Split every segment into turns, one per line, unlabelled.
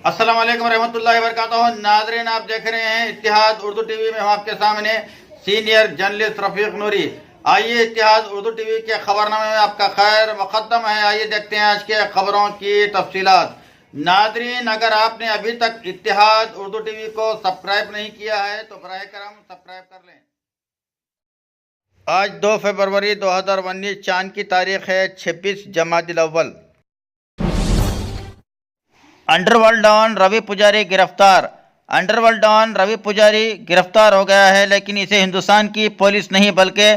अस्सलाम वालेकुम रहमतुल्लाहि व बरकातहू। नाज़रीन, आप देख रहे हैं इत्तिहाद उर्दू टीवी में। हम आपके सामने सीनियर जर्नलिस्ट रफीक नूरी। आइए इत्तिहाद उर्दू टीवी के खबरनामे में आपका खैर मुक़द्दम है। आइए देखते हैं आज के खबरों की तफसीलात। नाज़रीन, अगर आपने अभी तक इत्तिहाद उर्दू टीवी को सब्सक्राइब नहीं किया है तो बराए करम सब्सक्राइब कर लें। आज 2 फरवरी 2019 चांद की तारीख है 26 जमादिल अव्वल। अंडरवर्ल्ड डॉन रवि पुजारी गिरफ्तार। अंडरवर्ल्ड डॉन रवि पुजारी गिरफ्तार हो गया है, लेकिन इसे हिंदुस्तान की पुलिस नहीं बल्कि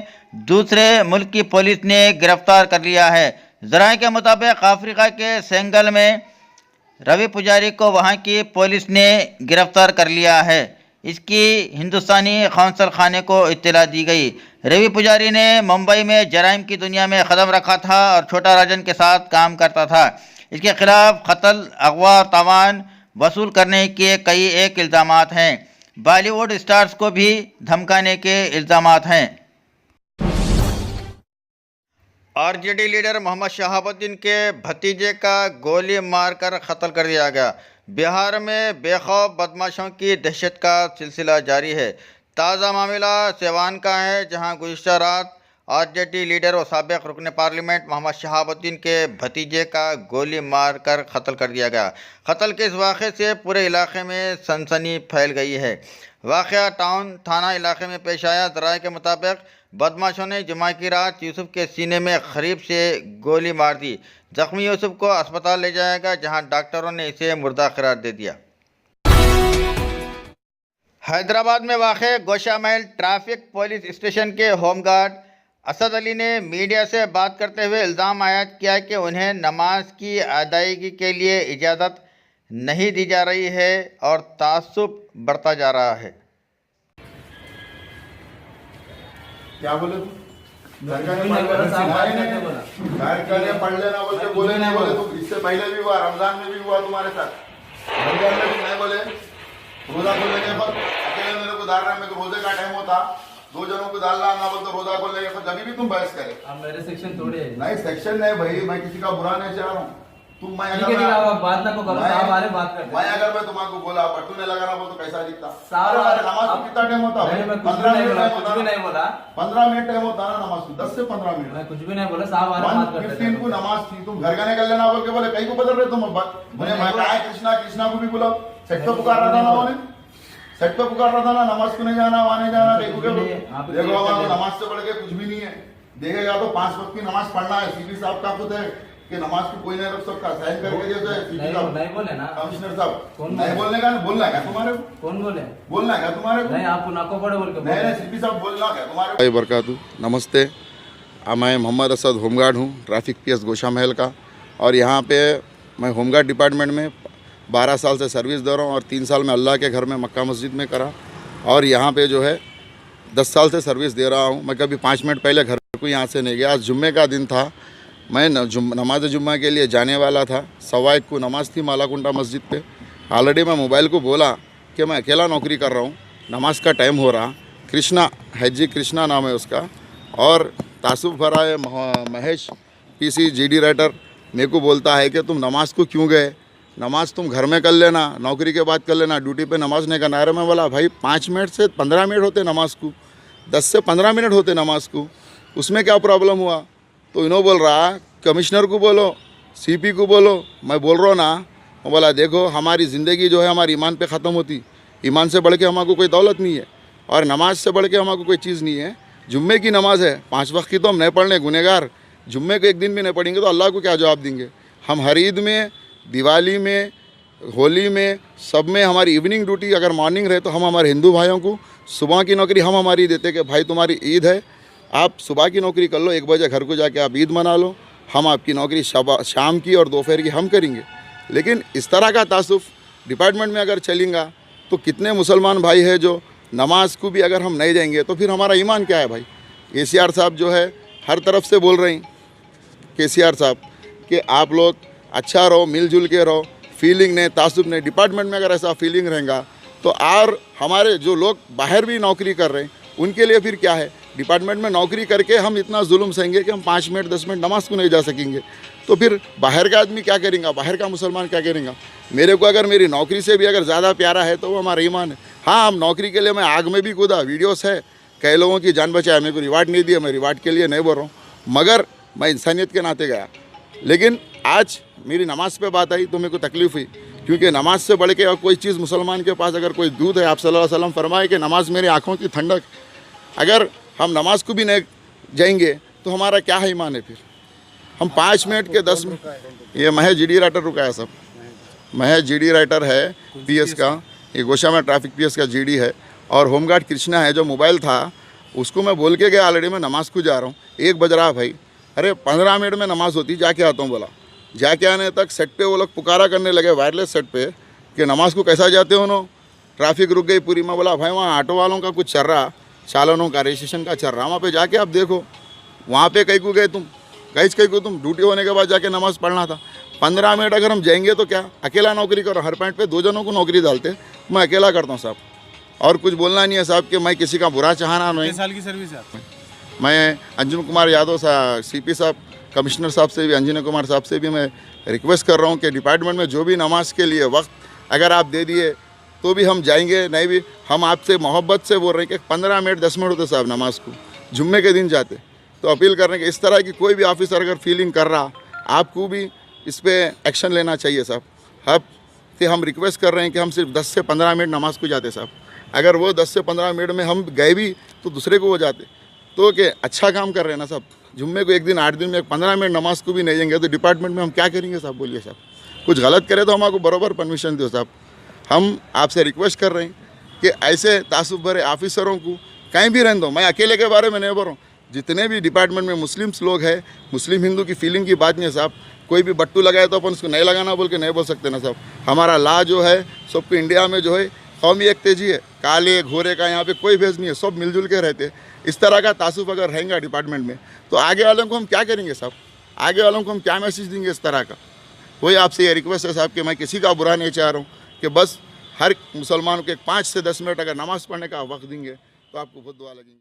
दूसरे मुल्क की पुलिस ने गिरफ्तार कर लिया है। ज़राए के मुताबिक अफ्रीका के सेनेगल में रवि पुजारी को वहां की पुलिस ने गिरफ्तार कर लिया है। इसकी हिंदुस्तानी कौंसल खाने को इत्तला दी गई। रवि पुजारी ने मुंबई में जराइम की दुनिया में कदम रखा था और छोटा राजन के साथ काम करता था। इसके खिलाफ कत्ल, अगवा, तावान वसूल करने के कई एक इल्ज़ामात हैं। बॉलीवुड स्टार्स को भी धमकाने के इल्ज़ामात हैं। आरजेडी लीडर मोहम्मद शहाबुद्दीन के भतीजे का गोली मारकर कत्ल कर दिया गया। बिहार में बेखौफ बदमाशों की दहशत का सिलसिला जारी है। ताज़ा मामला सिवान का है, जहां गुज़िश्ता रात आरजेडी लीडर और साबिक़ रुकन पार्लियामेंट मोहम्मद शहाबुद्दीन के भतीजे का गोली मारकर कत्ल कर दिया गया। कत्ल के इस वाक़े से पूरे इलाके में सनसनी फैल गई है। वाक़या टाउन थाना इलाके में पेश आया। ज़राए के मुताबिक बदमाशों ने जुमा की रात यूसुफ के सीने में करीब से गोली मार दी। ज़ख्मी यूसुफ को अस्पताल ले जाया गया, जहाँ डॉक्टरों ने इसे मुर्दा करार दे दिया। हैदराबाद में वाक़ गोशा महल ट्रैफिक पुलिस स्टेशन के होमगार्ड असद अली ने मीडिया से बात करते हुए इल्ज़ाम आयद किया कि उन्हें नमाज की अदायगी के लिए इजाज़त नहीं दी जा रही है और तासुब बढ़ता जा रहा है।
क्या बोले तुम? घर का नहीं पढ़ लेना बोलते बोले नहीं बोले तुम। इससे पहले भी हुआ, रमजान में भी हुआ तुम्हारे साथ। रमजान में भी नहीं बोले, रोजा खोलने के बाद अकेले मेरे को डालना, में तो रोजे का टाइम होता, 2 जनों को डालना ना बोलते रोजा खोलने के बाद, जब भी तुम बहस करे।
अब मेरे सेक्शन थोड़े है।
नहीं सेक्शन नहीं भाई, मैं किसी का बुरा नहीं चाह रहा हूँ। तुम मैं अगर
बात ना को करो, साहब वाले बात करते।
मैं अगर मैं तुम्हारे बोला पट्टू ने लगाना बोल तो कैसा दिखता?
साहब
नमाज को कितना टाइम होता? 15 मिनट टाइम होता।
कुछ भी नहीं बोला।
15 मिनट टाइम होता ना नमाज को, 10 से 15 मिनट।
मैं कुछ भी नहीं बोला, साहब वाले बात करते।
15 को नमाज थी, तुम घर का निकल लेना बोल के बोले कहीं को बदल रहे तुम। मैंने मैं कहा कृष्णा कृष्णा को भी बुलाओ। सेट पे पुकार रहा था ना, उन्होंने सेट पे पुकार रहा था ना, नमाज को नहीं जाना, वहां नहीं जाना। देखो हमारा नमाज से बढ़ के कुछ भी नहीं है। देखेगा तो 5 वक्त की नमाज पढ़ना है। सीपी साहब का खुद है कि नमाज को कोई नहीं रख सकता, साइन करके जैसे सीपी साहब नहीं बोले ना, कमिश्नर साहब नहीं बोलने का, बोलना है तुम्हारे को? कौन बोले? बोलना है तुम्हारे को? नहीं, आपको नाको पड़े बोल के नहीं, सीपी साहब बोलना है तुम्हारे को।
बरकातू नमस्ते। मैं मोहम्मद असद होमगार्ड हूँ, ट्रैफिक पीएस गोशा महल का। और यहाँ पे मैं होमगार्ड डिपार्टमेंट में 12 साल से सर्विस दे रहा हूँ और 3 साल में अल्लाह के घर में मक्का मस्जिद में करा। और यहाँ पे जो है 10 साल से सर्विस दे रहा हूँ। मैं कभी 5 मिनट पहले घर को यहाँ से नहीं गया। आज जुम्मे का दिन था, मैं नमाज जुम्मा के लिए जाने वाला था। 1:15 को नमाज थी मालाकुंडा मस्जिद पे। ऑलरेडी मैं मोबाइल को बोला कि मैं अकेला नौकरी कर रहा हूँ, नमाज का टाइम हो रहा। कृष्णा हैजी कृष्णा नाम है उसका, और तासुफ भरा है महेश पीसी जीडी राइटर, मेरे को बोलता है कि तुम नमाज को क्यों गए? नमाज तुम घर में कर लेना, नौकरी के बाद कर लेना, ड्यूटी पे नमाज नहीं करना। अरे मैं बोला भाई 5 मिनट से 15 मिनट होते नमाज को, 10 से 15 मिनट होते नमाज को, उसमें क्या प्रॉब्लम हुआ? तो इन्हों बोल रहा कमिश्नर को बोलो, सीपी को बोलो। मैं बोल रहा हूँ ना, मैं बोला देखो हमारी ज़िंदगी जो है हमारी ईमान पे ख़त्म होती। ईमान से बढ़ के हमारे कोई दौलत नहीं है और नमाज से बढ़ के हमारे कोई चीज़ नहीं है। जुम्मे की नमाज़ है, 5 वक्त की तो हम नहीं पढ़ने गुनहगार। जुम्मे को एक दिन भी नहीं पढ़ेंगे तो अल्लाह को क्या जवाब देंगे? हम हर ईद में, दिवाली में, होली में, सब में हमारी इवनिंग ड्यूटी अगर मॉर्निंग रहे तो हम हमारे हिंदू भाइयों को सुबह की नौकरी हम हमारी देते कि भाई तुम्हारी ईद है, आप सुबह की नौकरी कर लो, 1 बजे घर को जाके आप ईद मना लो, हम आपकी नौकरी शाम की और दोपहर की हम करेंगे। लेकिन इस तरह का तासुफ डिपार्टमेंट में अगर चलेगा तो कितने मुसलमान भाई हैं जो नमाज को भी अगर हम नहीं देंगे तो फिर हमारा ईमान क्या है भाई? केसीआर साहब जो है हर तरफ से बोल रहे हैं, केसीआर साहब कि आप लोग अच्छा रहो, मिलजुल के रहो, फीलिंग ने तासुब ने। डिपार्टमेंट में अगर ऐसा फीलिंग रहेगा तो और हमारे जो लोग बाहर भी नौकरी कर रहे हैं उनके लिए फिर क्या है? डिपार्टमेंट में नौकरी करके हम इतना जुल्म सहेंगे कि हम 5 मिनट 10 मिनट नमाज को नहीं जा सकेंगे, तो फिर बाहर का आदमी क्या करेगा, बाहर का मुसलमान क्या करेगा। मेरे को अगर मेरी नौकरी से भी अगर ज़्यादा प्यारा है तो वो हमारा ईमान है। हाँ, हम नौकरी के लिए मैं आग में भी कूदा, वीडियोस है, कई लोगों की जान बचाया, मेरे को रिवार्ड नहीं दिया, मैं रिवार्ड के लिए नहीं बोल रहा हूँ, मगर मैं इंसानियत के नाते गया। लेकिन आज मेरी नमाज पे बात आई तो मेरे को तकलीफ़ हुई, क्योंकि नमाज से बढ़ के और कोई चीज़ मुसलमान के पास अगर कोई दूध है, आप सल्लल्लाहु अलैहि वसल्लम फरमाए कि नमाज मेरी आँखों की ठंडक, अगर हम नमाज को भी नहीं जाएंगे तो हमारा क्या है ईमान है। फिर हम 5 मिनट के 10 मिनट, ये महज जीडी राइटर रुका है, सब महज जीडी राइटर है पीएस का, ये गोशा में ट्रैफिक पीएस का जीडी है। और होमगार्ड कृष्णा है, जो मोबाइल था उसको मैं बोल के गया ऑलरेडी मैं नमाज को जा रहा हूँ, 1 बज रहा भाई, अरे 15 मिनट में नमाज होती, जाके आता हूँ बोला। जाके आने तक सेट पे वो लोग पुकारा करने लगे वायरलेस सेट पे कि नमाज को कैसा जाते हो नो, ट्रैफिक रुक गई पूरी। मैं बोला भाई वहाँ ऑटो वालों का कुछ चल रहा, चालनों का रजिस्ट्रेशन का चल रहा, वहाँ पे जाके आप देखो, वहाँ पे कहीं को गए तुम, कहीं को तुम ड्यूटी होने के बाद जाके नमाज़ पढ़ना था। 15 मिनट अगर हम जाएंगे तो क्या, अकेला नौकरी करो, हर पॉइंट पे 2 जनों को नौकरी डालते, मैं अकेला करता हूँ साहब, और कुछ बोलना नहीं है साहब कि मैं किसी का बुरा चाहना नहीं।
कितने साल की सर्विस है आपकी?
मैं अंजुम कुमार यादव साहब, सीपी साहब, कमिश्नर साहब से भी, अंजनी कुमार साहब से भी मैं रिक्वेस्ट कर रहा हूँ कि डिपार्टमेंट में जो भी नमाज के लिए वक्त अगर आप दे दिए तो भी हम जाएंगे, नहीं भी हम आपसे मोहब्बत से बोल रहे हैं कि 15 मिनट 10 मिनट होते साहब नमाज को, जुम्मे के दिन जाते। तो अपील कर रहे हैं कि इस तरह की कोई भी ऑफिसर अगर फीलिंग कर रहा, आपको भी इस पर एक्शन लेना चाहिए साहब। अब से हम रिक्वेस्ट कर रहे हैं कि हम सिर्फ 10 से 15 मिनट नमाज को जाते साहब, अगर वो 10 से 15 मिनट में हम गए भी तो दूसरे को वो जाते, तो कि अच्छा काम कर रहे हैं ना साहब। जुम्मे को 1 दिन 8 दिन में 15 मिनट नमाज को भी नहीं देंगे तो डिपार्टमेंट में हम क्या करेंगे साहब, बोलिए साहब। कुछ गलत करे तो हमको बराबर परमिशन दो साहब। हम आपसे रिक्वेस्ट कर रहे हैं कि ऐसे तासुब भरे ऑफिसरों को कहीं भी रहने दो। मैं अकेले के बारे में नहीं बोल रहा हूँ, जितने भी डिपार्टमेंट में मुस्लिम्स लोग हैं, मुस्लिम हिंदू की फीलिंग की बात नहीं है साहब। कोई भी बट्टू लगाए तो अपन उसको नहीं लगाना बोल के नहीं बोल सकते ना साहब। हमारा ला जो है सबको इंडिया में जो है कौमी एक तेजी है, काले घोरे का यहाँ पे कोई भेज नहीं है, सब मिलजुल के रहते। इस तरह का तासुब अगर रहेगा डिपार्टमेंट में तो आगे वालों को हम क्या करेंगे साहब, आगे वालों को हम क्या मैसेज देंगे इस तरह का। वही आपसे ये रिक्वेस्ट है साहब कि मैं किसी का बुरा नहीं चाह रहा हूँ, कि बस हर मुसलमान को 5 से 10 मिनट अगर नमाज़ पढ़ने का वक्त देंगे तो आपको बहुत दुआ लगेंगे।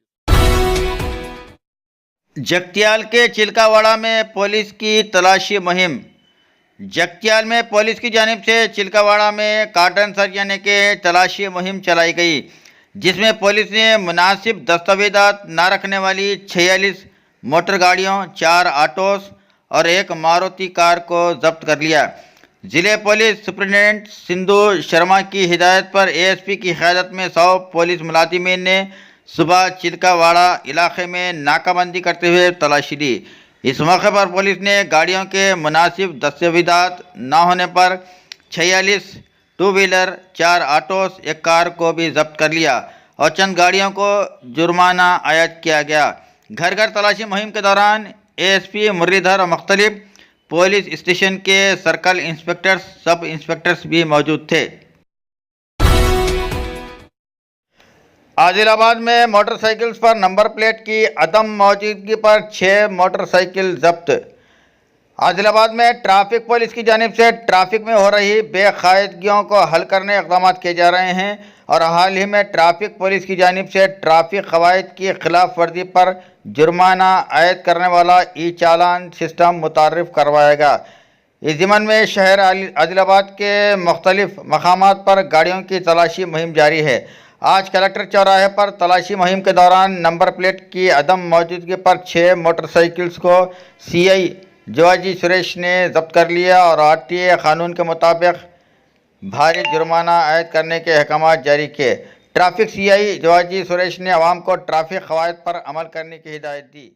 जगतियाल के चिल्कावाड़ा में पुलिस की तलाशी मुहिम। जगतियाल में पुलिस की जानिब से चिल्कावाड़ा में कार्टन सर्च यानी कि तलाशी मुहिम चलाई गई, जिसमें पुलिस ने मुनासिब दस्तावेज़ात न रखने वाली 46 मोटर गाड़ियों, 4 ऑटोस और 1 मारुति कार को जब्त कर लिया। ज़िले पुलिस सुप्रिटेंडेंट सिंधु शर्मा की हिदायत पर एएसपी की क़यादत में 100 पुलिस मुलाजिमीन ने सुबह चिल्कावाड़ा इलाके में नाकाबंदी करते हुए तलाशी ली। इस मौके पर पुलिस ने गाड़ियों के मुनासिब दस्तावेज़ात न होने पर 46 2 व्हीलर, 4 ऑटोस, 1 कार को भी जब्त कर लिया और चंद गाड़ियों को जुर्माना आयद किया गया। घर घर तलाशी मुहिम के दौरान एएसपी मुरलीधर और मुख्तलिफ पुलिस स्टेशन के सर्कल इंस्पेक्टर्स, सब इंस्पेक्टर्स भी मौजूद थे। आदिलाबाद में मोटरसाइकिल्स पर नंबर प्लेट की अदम मौजूदगी पर 6 मोटरसाइकिल जब्त। आदिलाबाद में ट्रैफिक पुलिस की जानिब से ट्रैफिक में हो रही बेकायदगियों को हल करने इक़दाम किए जा रहे हैं और हाल ही में ट्रैफिक पुलिस की जानिब से ट्रैफिक क़वाइद की खिलाफ वर्जी पर जुर्माना आयद करने वाला ई चालान सिस्टम मुतारिफ़ करवाएगा। इस ज़िम्मन में शहर आदिलाबाद के मुख्तलिफ मकामात पर गाड़ियों की तलाशी मुहिम जारी है। आज कलेक्टर चौराहे पर तलाशी मुहिम के दौरान नंबर प्लेट की अदम मौजूदगी पर 6 मोटरसाइकिल्स को सीआई जवाजी सुरेश ने जब्त कर लिया और आरटीए कानून के मुताबिक भारी जुर्माना आयद करने के अहकाम जारी किए। ट्रैफिक सीआई जवाजी सुरेश ने अवाम को ट्रैफिक क़वाइद पर अमल करने की हिदायत दी।